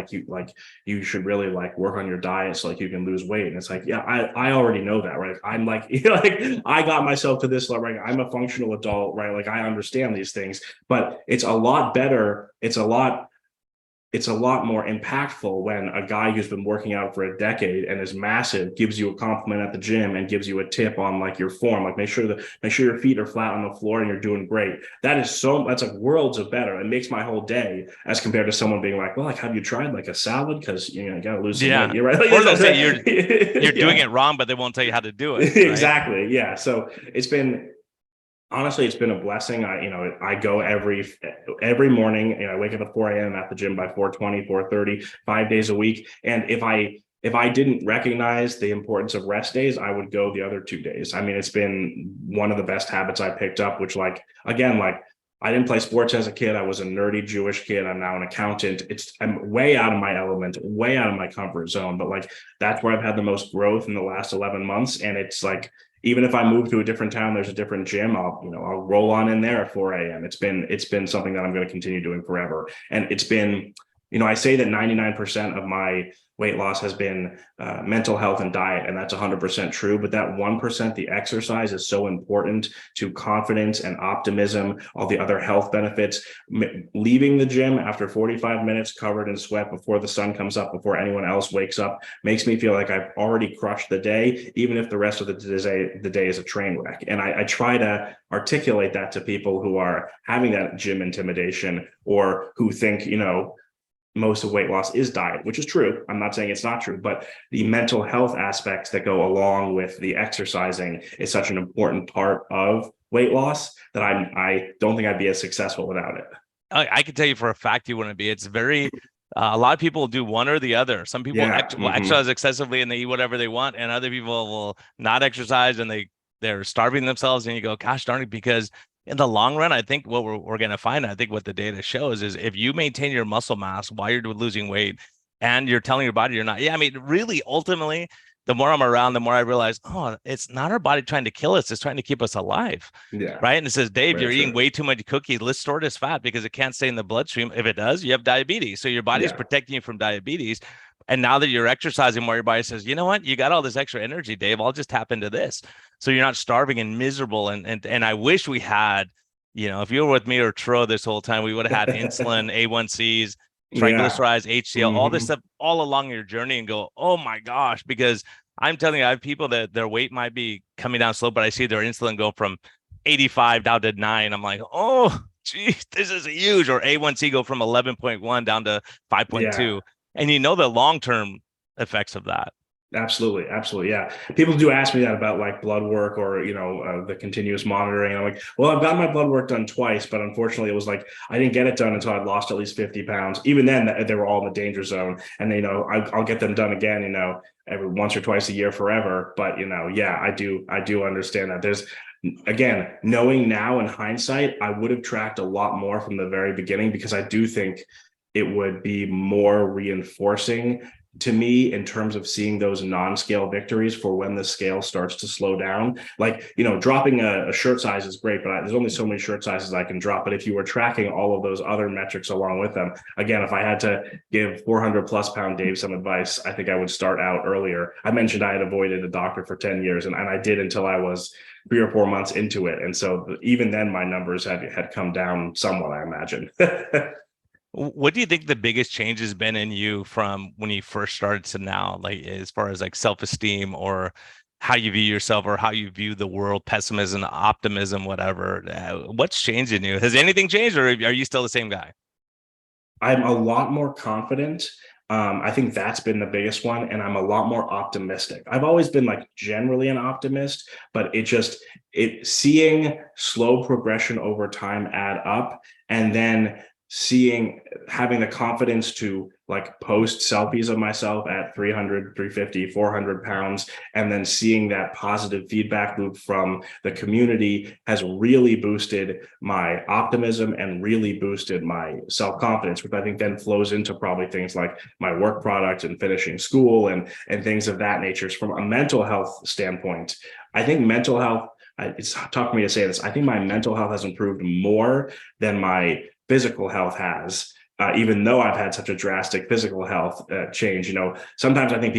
you should really like work on your diet so like you can lose weight. And it's like, yeah, I already know that, right? I'm like, like, I got myself to this level, right? I'm a functional adult, right? Like, I understand these things, but it's a lot better. It's a lot more impactful when a guy who's been working out for a decade and is massive gives you a compliment at the gym and gives you a tip on like your form, like make sure your feet are flat on the floor and you're doing great. That's like worlds of better. It makes my whole day as compared to someone being like, well, like, have you tried like a salad? Because you gotta lose some weight. You're right. Like, or they'll say you're doing it wrong, but they won't tell you how to do it. Right? Exactly. Yeah. So honestly, it's been a blessing. I go every morning, and I wake up at 4 a.m. at the gym by 4:20, 4:30, 5 days a week. And if if I didn't recognize the importance of rest days, I would go the other 2 days. I mean, it's been one of the best habits I picked up, which like, again, like I didn't play sports as a kid. I was a nerdy Jewish kid. I'm now an accountant. I'm way out of my element, way out of my comfort zone. But like that's where I've had the most growth in the last 11 months. And it's like, even if I move to a different town, there's a different gym. I'll roll on in there at 4 a.m. It's been something that I'm going to continue doing forever. And it's been, I say that 99% of my weight loss has been mental health and diet, and that's 100% true. But that 1%, the exercise, is so important to confidence and optimism, all the other health benefits. Leaving the gym after 45 minutes covered in sweat before the sun comes up, before anyone else wakes up, makes me feel like I've already crushed the day, even if the rest of the day is a train wreck. And I try to articulate that to people who are having that gym intimidation, or who think, most of weight loss is diet, which is true. I'm not saying it's not true, but the mental health aspects that go along with the exercising is such an important part of weight loss that I don't think I'd be as successful without it. I can tell you for a fact you wouldn't be. It's very a lot of people do one or the other. Some people Yeah. will exercise excessively and they eat whatever they want, and other people will not exercise and they're starving themselves. And you go, gosh darn it, because in the long run, I think what we're going to find, I think what the data shows is if you maintain your muscle mass while you're losing weight and you're telling your body you're not, I mean, really, ultimately, the more I'm around, the more I realize, oh, it's not our body trying to kill us. It's trying to keep us alive. Yeah. Right. And it says, Dave, Very you're eating true. way too much cookies. Let's store it as fat because it can't stay in the bloodstream. If it does, you have diabetes. So your body's Yeah. protecting you from diabetes. And now that you're exercising more, your body says, you know what? You got all this extra energy, Dave. I'll just tap into this. So you're not starving and miserable. And I wish we had, if you were with me or Tro this whole time, we would have had insulin, A1Cs, Yeah. triglycerides, HDL, all this stuff all along your journey, and go, oh my gosh, because I'm telling you, I have people that their weight might be coming down slow, but I see their insulin go from 85 down to 9. I'm like, oh, geez, this is huge. Or A1C go from 11.1 down to Yeah. 5.2. And the long-term effects of that. Absolutely. Absolutely. Yeah. People do ask me that about like blood work, or, the continuous monitoring. And I'm like, well, I've gotten my blood work done twice, but unfortunately it was like, I didn't get it done until I'd lost at least 50 pounds. Even then they were all in the danger zone. And, I'll get them done again, every once or twice a year forever. But, yeah, I do understand that there's, again, knowing now in hindsight, I would have tracked a lot more from the very beginning, because I do think it would be more reinforcing to me in terms of seeing those non-scale victories for when the scale starts to slow down. Like, dropping a shirt size is great, but there's only so many shirt sizes I can drop. But if you were tracking all of those other metrics along with them, again, if I had to give 400 plus pound Dave some advice, I think I would start out earlier. I mentioned I had avoided a doctor for 10 years, and I did until I was 3 or 4 months into it. And so even then my numbers had come down somewhat, I imagine. What do you think the biggest change has been in you from when you first started to now, like as far as like self-esteem or how you view yourself or how you view the world, pessimism, optimism, whatever? What's changed in you? Has anything changed, or are you still the same guy? I'm a lot more confident. I think that's been the biggest one. And I'm a lot more optimistic. I've always been like generally an optimist, but seeing slow progression over time add up, and then having the confidence to like post selfies of myself at 300, 350, 400 pounds, and then seeing that positive feedback loop from the community has really boosted my optimism and really boosted my self-confidence, which I think then flows into probably things like my work product and finishing school and things of that nature. So from a mental health standpoint, I think mental health, it's tough for me to say this, I think my mental health has improved more than my physical health has, even though I've had such a drastic physical health change. Sometimes I think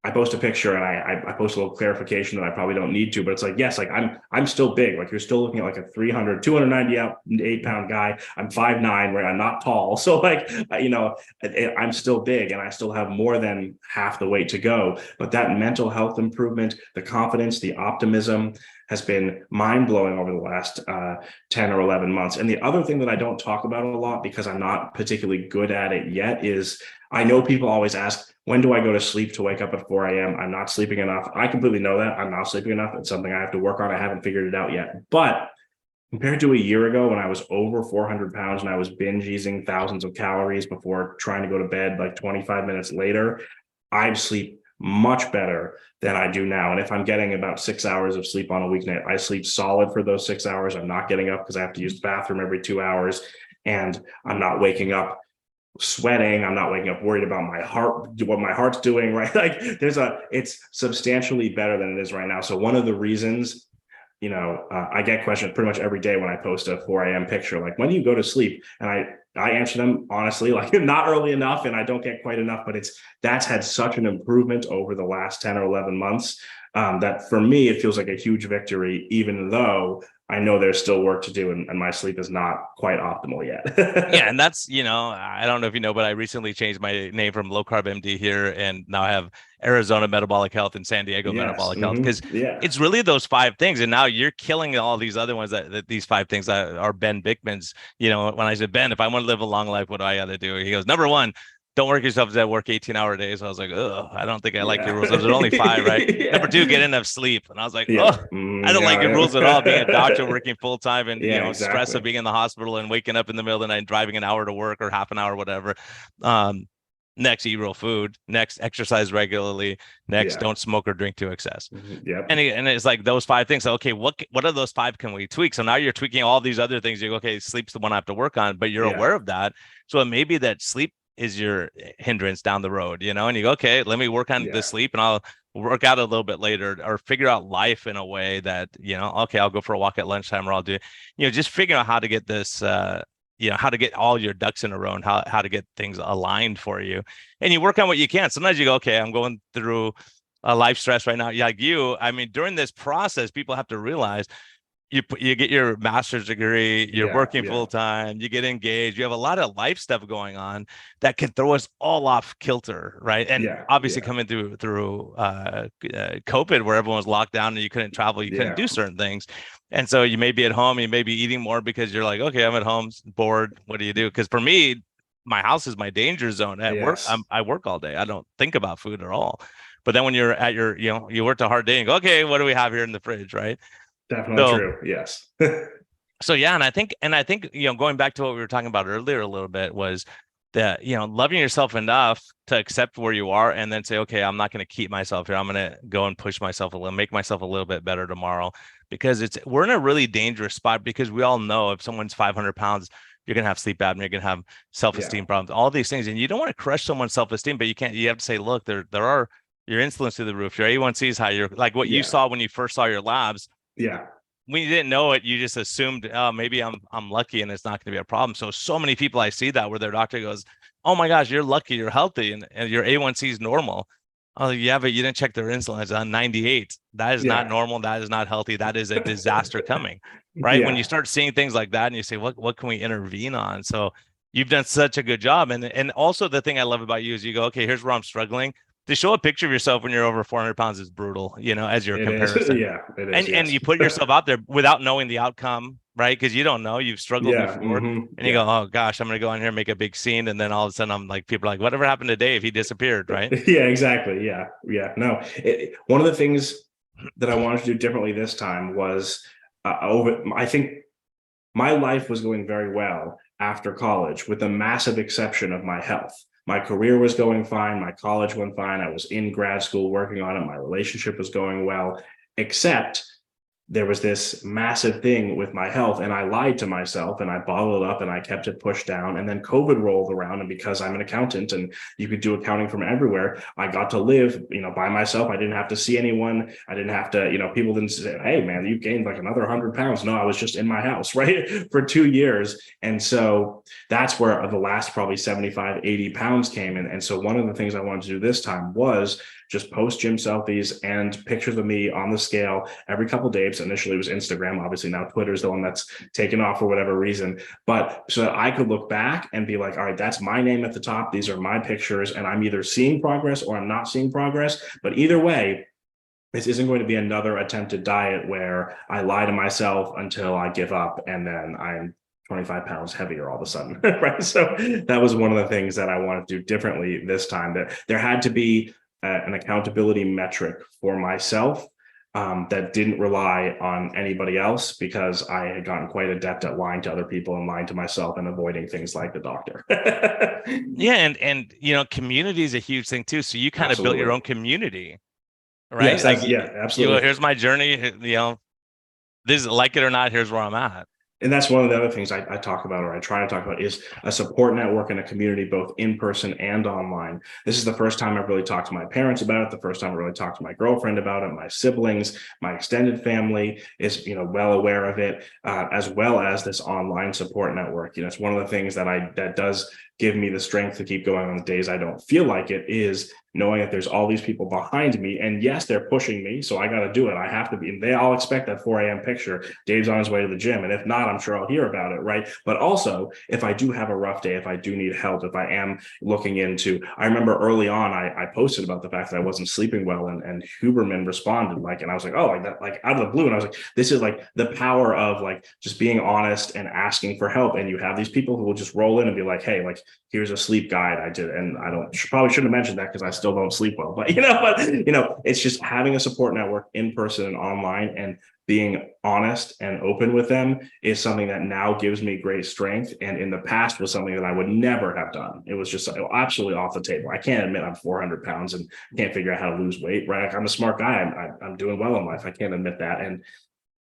I post a picture and I post a little clarification that I probably don't need to, but it's like, yes, like I'm still big. Like you're still looking at like a 298 pound guy. I'm 5'9", right? I'm not tall. So like, I'm still big and I still have more than half the weight to go. But that mental health improvement, the confidence, the optimism has been mind blowing over the last 10 or 11 months. And the other thing that I don't talk about a lot because I'm not particularly good at it yet is I know people always ask, when do I go to sleep to wake up at 4 a.m.? I'm not sleeping enough. I completely know that. I'm not sleeping enough. It's something I have to work on. I haven't figured it out yet. But compared to a year ago when I was over 400 pounds and I was binge eating thousands of calories before trying to go to bed like 25 minutes later, I sleep much better than I do now. And if I'm getting about 6 hours of sleep on a weeknight, I sleep solid for those 6 hours. I'm not getting up because I have to use the bathroom every 2 hours, and I'm not waking up sweating. I'm not waking up worried about my heart, what my heart's doing, right? Like it's substantially better than it is right now. So one of the reasons, I get questions pretty much every day when I post a 4 a.m. picture, like, when do you go to sleep? And I answer them honestly, like, not early enough, and I don't get quite enough, but that's had such an improvement over the last 10 or 11 months, that for me, it feels like a huge victory, even though I know there's still work to do, and my sleep is not quite optimal yet. Yeah, and that's, I don't know if you know, but I recently changed my name from low carb MD here, and now I have Arizona Metabolic Health and San Diego Yes. Metabolic Health, because Yeah. it's really those 5 things, and now you're killing all these other ones that these 5 things that are Ben Bickman's. When I said, Ben, if I want to live a long life, what do I got to do? He goes, number one, don't work yourself to work 18-hour days. I was like, oh, I don't think I like your rules. There's only 5, right? Yeah. Number two, get enough sleep. And I was like, Yeah. oh, I don't like your rules at all. Being a doctor, working full time, and Yeah, stress exactly. of being in the hospital and waking up in the middle of the night, driving an hour to work or half an hour, whatever. Next, eat real food. Next, exercise regularly. Next, Yeah. don't smoke or drink to excess. Yep. And it's like those 5 things. So, okay, what are those 5 can we tweak? So now you're tweaking all these other things. You go, okay, sleep's the one I have to work on, but you're Yeah. aware of that. So it may be that sleep is your hindrance down the road, and you go, okay, let me work on the sleep, and I'll work out a little bit later, or figure out life in a way that, okay, I'll go for a walk at lunchtime, or I'll do, just figuring out how to get this, how to get all your ducks in a row, and how to get things aligned for you. And you work on what you can. Sometimes you go, okay, I'm going through a life stress right now. Like I mean, during this process, people have to realize you get your master's degree, you're working full time, you get engaged, you have a lot of life stuff going on that can throw us all off kilter, right? And obviously coming through COVID, where everyone was locked down and you couldn't travel, you couldn't do certain things. And so you may be at home, you may be eating more because you're like, okay, I'm at home, bored. What do you do? Because for me, my house is my danger zone. At work, I work all day. I don't think about food at all. But then when you're at your, you worked a hard day and go, okay, what do we have here in the fridge, right? Definitely true. Yes. So yeah, and I think going back to what we were talking about earlier a little bit, was that loving yourself enough to accept where you are, and then say, okay, I'm not going to keep myself here. I'm going to go and push myself a little, make myself a little bit better tomorrow, because we're in a really dangerous spot, because we all know if someone's 500 pounds, you're going to have sleep apnea, you're going to have self-esteem problems, all these things, and you don't want to crush someone's self-esteem, but you have to say, look, there are, your insulin's through the roof, your A1C is high, you're like what you saw when you first saw your labs. Yeah. When you didn't know it, you just assumed, oh, maybe I'm lucky and it's not going to be a problem. So many people I see that, where their doctor goes, oh my gosh, you're lucky, you're healthy, and your A1C is normal. Oh yeah, but you didn't check their insulin. It's on 98. That is not normal. That is not healthy. That is a disaster coming, right? When you start seeing things like that, and you say, what can we intervene on? So you've done such a good job. And also the thing I love about you is you go, okay, here's where I'm struggling. To show a picture of yourself when you're over 400 pounds is brutal, as your comparison. Yeah, it is. And you put yourself out there without knowing the outcome, right? Because you don't know, you've struggled before, and you go, oh gosh, I'm going to go on here and make a big scene. And then all of a sudden I'm like, people are like, whatever happened to Dave? He disappeared, right? Yeah, exactly. Yeah. No, one of the things that I wanted to do differently this time was, I think my life was going very well after college, with the massive exception of my health. My career was going fine. My college went fine. I was in grad school working on it. My relationship was going well, except there was this massive thing with my health, and I lied to myself, and I bottled it up, and I kept it pushed down. And then COVID rolled around, and because I'm an accountant and you could do accounting from everywhere, I got to live, by myself. I didn't have to see anyone. I didn't have to, people didn't say, hey man, you gained like another 100 pounds. No, I was just in my house, right, for 2 years. And so that's where the last probably 75, 80 pounds came in. And so one of the things I wanted to do this time was just post gym selfies and pictures of me on the scale every couple of days. Initially it was Instagram. Obviously now Twitter's the one that's taken off for whatever reason. But so that I could look back and be like, all right, that's my name at the top. These are my pictures, and I'm either seeing progress or I'm not seeing progress. But either way, this isn't going to be another attempted diet where I lie to myself until I give up and then I'm 25 pounds heavier all of a sudden, right? So that was one of the things that I wanted to do differently this time, that there had to be an accountability metric for myself, that didn't rely on anybody else because I had gotten quite adept at lying to other people and lying to myself and avoiding things like the doctor. Yeah, and community is a huge thing too. So you kind of built your Absolutely. own community, right? Yes, Like that's yeah, absolutely. here's my journey. This is like it or not. Here's where I'm at. And that's one of the other things I talk about, or I try to talk about, is a support network and a community, both in person and online. This is the first time I've really talked to my parents about it. The first time I really talked to my girlfriend about it. My siblings, my extended family is, well aware of it, as well as this online support network. It's one of the things that does give me the strength to keep going on the days I don't feel like it, is knowing that there's all these people behind me. And yes, they're pushing me. So I got to do it. I have to be. And they all expect that 4 a.m. picture. Dave's on his way to the gym. And if not, I'm sure I'll hear about it. Right. But also, if I do have a rough day, if I do need help, if I am looking into, I remember early on, I posted about the fact that I wasn't sleeping well. And Huberman responded and I was like, oh, like that, like out of the blue. And I was like, this is like the power of like just being honest and asking for help. And you have these people who will just roll in and be like, hey, like, here's a sleep guide I did. And I probably shouldn't have mentioned that because I still don't sleep well, but it's just having a support network in person and online, and being honest and open with them is something that now gives me great strength. And in the past was something that I would never have done. It was just absolutely off the table. I can't admit I'm 400 pounds and can't figure out how to lose weight, right? Like, I'm a smart guy. I'm doing well in life. I can't admit that. And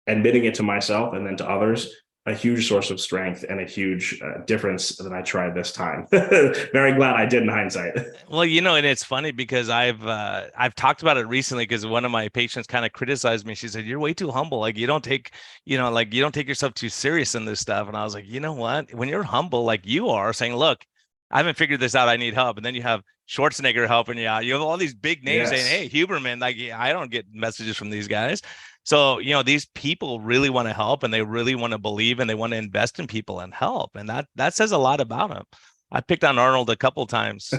admitting it to myself and then to others, a huge source of strength and a huge difference that I tried this time. Very glad I did in hindsight. Well, and it's funny because I've talked about it recently because one of my patients kind of criticized me. She said, "You're way too humble. Like you don't take, like you don't take yourself too serious in this stuff." And I was like, you know what? When you're humble, like you are, saying, "Look, I haven't figured this out. I need help," and then you have Schwarzenegger helping you out. You have all these big names saying, Yes. "Hey, Huberman, like I don't get messages from these guys." So, these people really want to help and they really want to believe and they want to invest in people and help. And that says a lot about them. I picked on Arnold a couple times,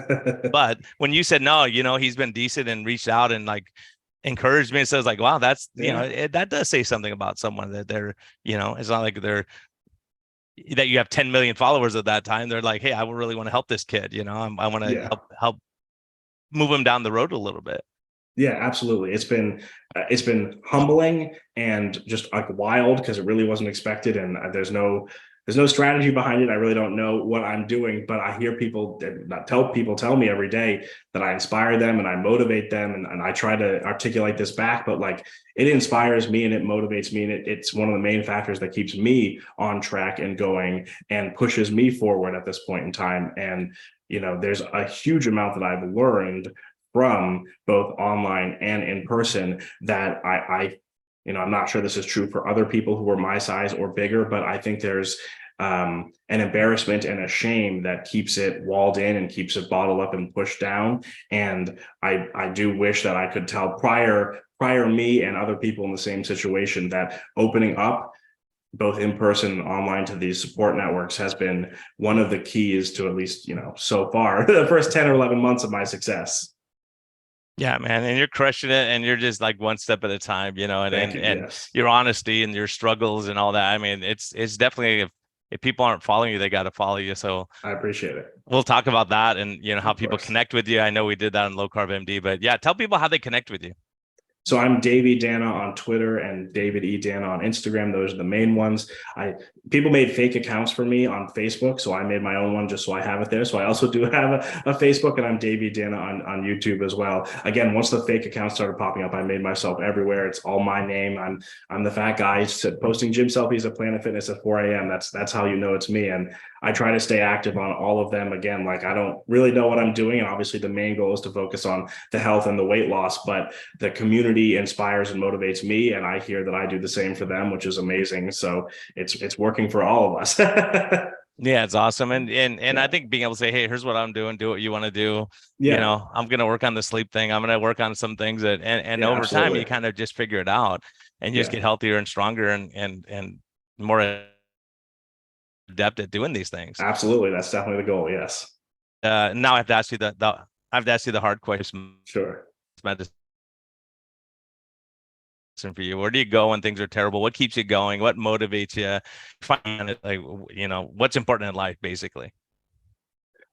but when you said no, he's been decent and reached out and like encouraged me and says like, wow, that's, Yeah. that does say something about someone that they're, it's not like that you have 10 million followers at that time. They're like, hey, I really want to help this kid. I want to Yeah. help move him down the road a little bit. Yeah, absolutely. It's been humbling and just like wild because it really wasn't expected, and there's no strategy behind it. I really don't know what I'm doing, but I hear people tell me every day that I inspire them and I motivate them, and I try to articulate this back, but like it inspires me and it motivates me, and it's one of the main factors that keeps me on track and going and pushes me forward at this point in time. And there's a huge amount that I've learned from both online and in person that I'm not sure this is true for other people who are my size or bigger, but I think there's an embarrassment and a shame that keeps it walled in and keeps it bottled up and pushed down. And I do wish that I could tell prior me and other people in the same situation that opening up both in person and online to these support networks has been one of the keys to, at least, so far, the first 10 or 11 months of my success. Yeah, man, and you're crushing it, and you're just like one step at a time, and Thank and you. and Yes, your honesty and your struggles and all that. I mean, it's definitely if people aren't following you, they got to follow you. So I appreciate it. we'll talk about that and how Of people course. connect with you. I know we did that on Low Carb MD, but yeah, tell people how they connect with you. So I'm Davey Danna on Twitter and David E. Danna on Instagram. Those are the main ones. People made fake accounts for me on Facebook, so I made my own one just so I have it there. So I also do have a Facebook, and I'm Davey Danna on YouTube as well. Again, once the fake accounts started popping up, I made myself everywhere. It's all my name. I'm the fat guy posting gym selfies at Planet Fitness at 4 a.m. That's how you know it's me. And I try to stay active on all of them. Again, like I don't really know what I'm doing, and obviously the main goal is to focus on the health and the weight loss, but the community inspires and motivates me, and I hear that I do the same for them, which is amazing. So it's working for all of us. Yeah, it's awesome. And I Yeah. think being able to say, hey, here's what I'm doing, do what you want to do. Yeah. I'm gonna work on the sleep thing. I'm gonna work on some things and Yeah, over time you absolutely. kind of just figure it out and you just Yeah, get healthier and stronger and more adept at doing these things. absolutely. That's definitely the goal. Yes. Now I have to ask you I have to ask you the hard question. Sure. Medicine for you. Where do you go when things are terrible? What keeps you going? What motivates you? Find it, like what's important in life, basically.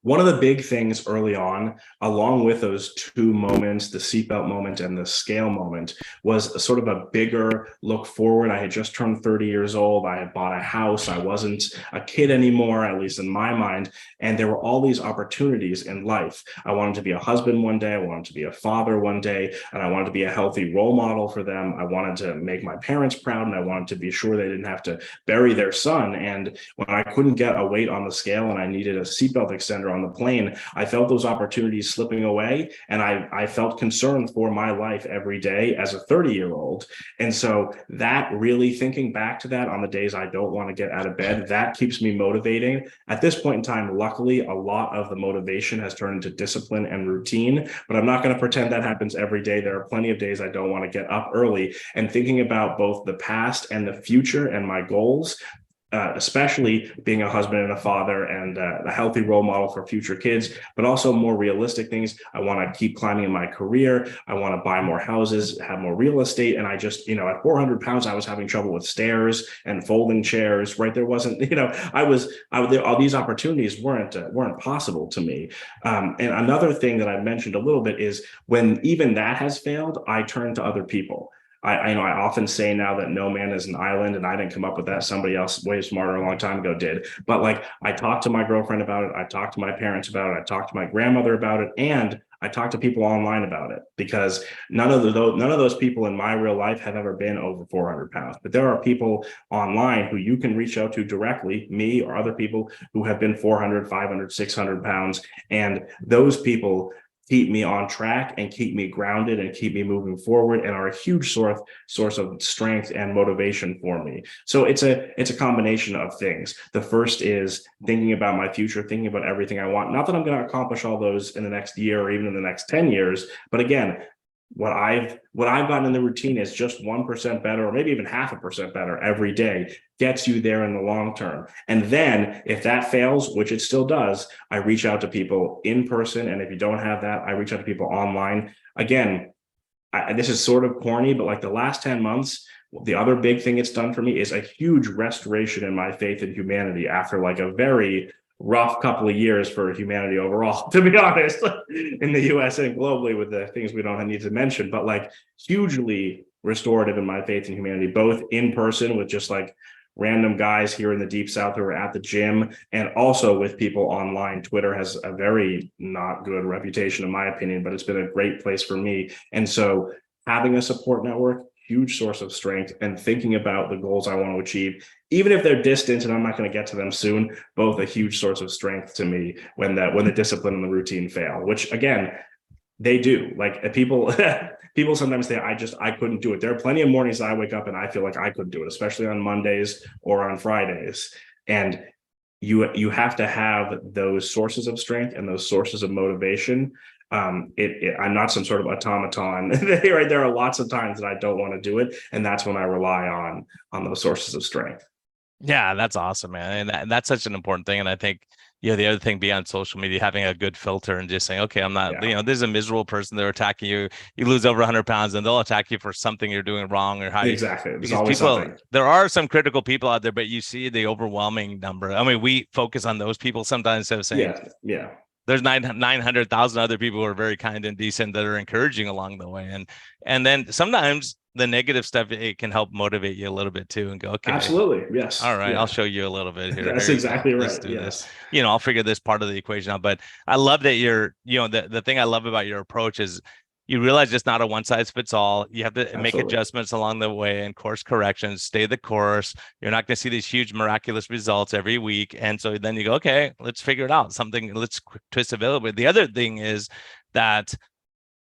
One of the big things early on, along with those two moments, the seatbelt moment and the scale moment, was a sort of a bigger look forward. I had just turned 30 years old. I had bought a house. I wasn't a kid anymore, at least in my mind. And there were all these opportunities in life. I wanted to be a husband one day. I wanted to be a father one day. And I wanted to be a healthy role model for them. I wanted to make my parents proud. And I wanted to be sure they didn't have to bury their son. And when I couldn't get a weight on the scale and I needed a seatbelt extender on the plane, I felt those opportunities slipping away. And I felt concerned for my life every day as a 30-year-old. And so that really, thinking back to that on the days I don't want to get out of bed, that keeps me motivating. At this point in time, luckily, a lot of the motivation has turned into discipline and routine, but I'm not going to pretend that happens every day. There are plenty of days I don't want to get up early, and thinking about both the past and the future and my goals, especially being a husband and a father and a healthy role model for future kids, but also more realistic things. I want to keep climbing in my career. I want to buy more houses, have more real estate. And I just, at 400 pounds, I was having trouble with stairs and folding chairs, right? There wasn't, all these opportunities weren't possible to me. And another thing that I mentioned a little bit is when even that has failed, I turn to other people. I often say now that no man is an island, and I didn't come up with that. Somebody else way smarter a long time ago did. But like, I talked to my girlfriend about it. I talked to my parents about it. I talked to my grandmother about it. And I talked to people online about it, because none of those people in my real life have ever been over 400 pounds. But there are people online who you can reach out to directly, me or other people who have been 400, 500, 600 pounds. And those people keep me on track and keep me grounded and keep me moving forward, and are a huge source of strength and motivation for me. So it's a combination of things. The first is thinking about my future, thinking about everything I want. Not that I'm going to accomplish all those in the next year or even in the next 10 years, but again, what I've gotten in the routine is just 1% better, or maybe even 0.5% better every day, gets you there in the long term. And then if that fails, which it still does, I reach out to people in person. And if you don't have that, I reach out to people online. Again, this is sort of corny, but like the last 10 months, the other big thing it's done for me is a huge restoration in my faith in humanity after like a very rough couple of years for humanity overall, to be honest, in the US and globally, with the things we don't need to mention, but like hugely restorative in my faith in humanity, both in person with just like random guys here in the deep south who are at the gym, and also with people online. Twitter has a very not good reputation, in my opinion, but it's been a great place for me. And so having a support network, huge source of strength, and thinking about the goals I want to achieve, even if they're distant and I'm not going to get to them soon, both a huge source of strength to me when the discipline and the routine fail, which again, they do. Like, people people sometimes say, I couldn't do it. There are plenty of mornings I wake up and I feel like I couldn't do it, especially on Mondays or on Fridays. And you have to have those sources of strength and those sources of motivation. I'm not some sort of automaton. Right, there are lots of times that I don't want to do it, and that's when I rely on those sources of strength. Yeah, that's awesome, man. And that's such an important thing. And I think, the other thing beyond social media, having a good filter and just saying, okay, I'm not, this is a miserable person. They're attacking you. You lose over 100 pounds and they'll attack you for something you're doing wrong or how you, Exactly. There's because always people, something. there are some critical people out there, but you see the overwhelming number. I mean, we focus on those people sometimes instead of saying, yeah. There's 900,000 other people who are very kind and decent that are encouraging along the way. And then sometimes the negative stuff, it can help motivate you a little bit too, and go, okay, Absolutely. Yes. all right, Yeah. I'll show you a little bit here. That's Here you go. exactly Let's right. do this. Yes. I'll figure this part of the equation out. But I love that the thing I love about your approach is you realize it's not a one size fits all. You have to make Absolutely. adjustments along the way and course corrections, stay the course. You're not going to see these huge miraculous results every week. And so then you go, okay, let's figure it out. Let's twist available. The other thing is that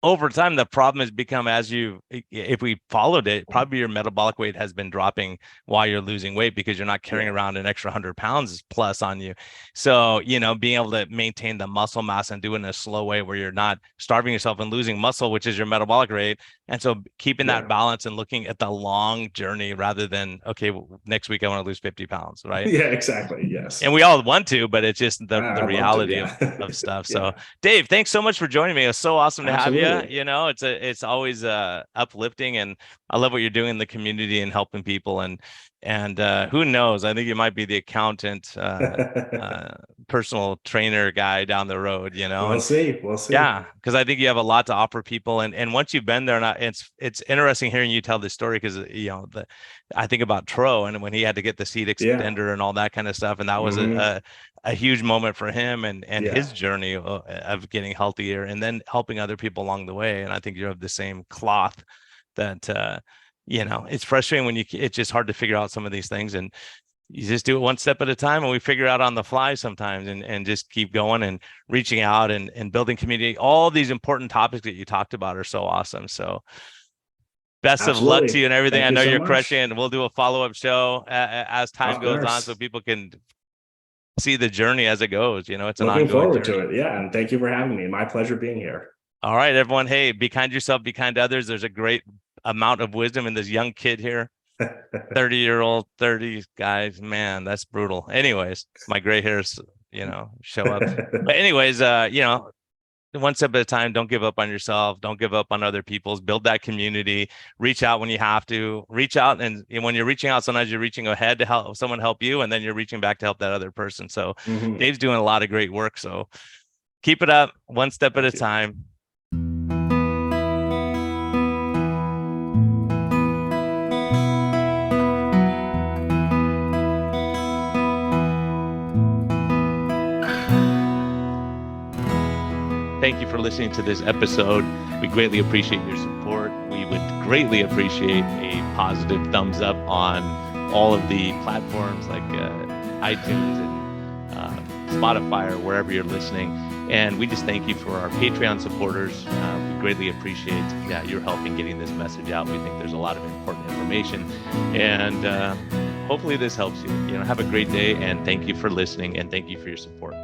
over time, the problem has become, if we followed it, probably your metabolic weight has been dropping while you're losing weight, because you're not carrying around an extra 100 pounds plus on you. So, being able to maintain the muscle mass and do it in a slow way where you're not starving yourself and losing muscle, which is your metabolic rate. And so keeping that balance and looking at the long journey rather than, okay, next week I want to lose 50 pounds, right? Yeah, exactly. Yes. And we all want to, but it's just the reality of stuff. So Dave, thanks so much for joining me. It was so awesome to have you. It's always uplifting, and I love what you're doing in the community and helping people. And who knows, I think you might be the accountant personal trainer guy down the road, you know. We'll see. We'll see. Yeah, because I think you have a lot to offer people, and once you've been there, and it's interesting hearing you tell this story because I think about Tro and when he had to get the seat Yeah. extender and all that kind of stuff, and that was Hmm. a huge moment for him and his Yeah. journey of getting healthier and then helping other people along the way. And I think you're of the same cloth that it's frustrating when it's just hard to figure out some of these things, and you just do it one step at a time, and we figure out on the fly sometimes, and just keep going and reaching out and building community. All these important topics that you talked about are so awesome. So best of luck to Absolutely. you and everything. Thank I you know so you're much. crushing it, and we'll do a follow-up show as time Of goes on so course. people can see the journey as it goes. It's an Looking ongoing forward to journey. it. Yeah. And thank you for having me. My pleasure being here. All right, everyone. Hey, be kind to yourself, be kind to others. There's a great amount of wisdom in this young kid here. 30-year-old, 30 guys, man, that's brutal. Anyways, my gray hairs, show up. But anyways, one step at a time. Don't give up on yourself. Don't give up on other people's. Build that community. Reach out when you have to. Reach out, and when you're reaching out, sometimes you're reaching ahead to help someone help you, and then you're reaching back to help that other person. So Hmm. Dave's doing a lot of great work. So keep it up, one step at a Thank you. time. Thank you for listening to this episode. We greatly appreciate your support. We would greatly appreciate a positive thumbs up on all of the platforms like iTunes and Spotify or wherever you're listening. And we just thank you for our Patreon supporters. We greatly appreciate your help in getting this message out. We think there's a lot of important information, and hopefully this helps you. Have a great day, and thank you for listening, and thank you for your support.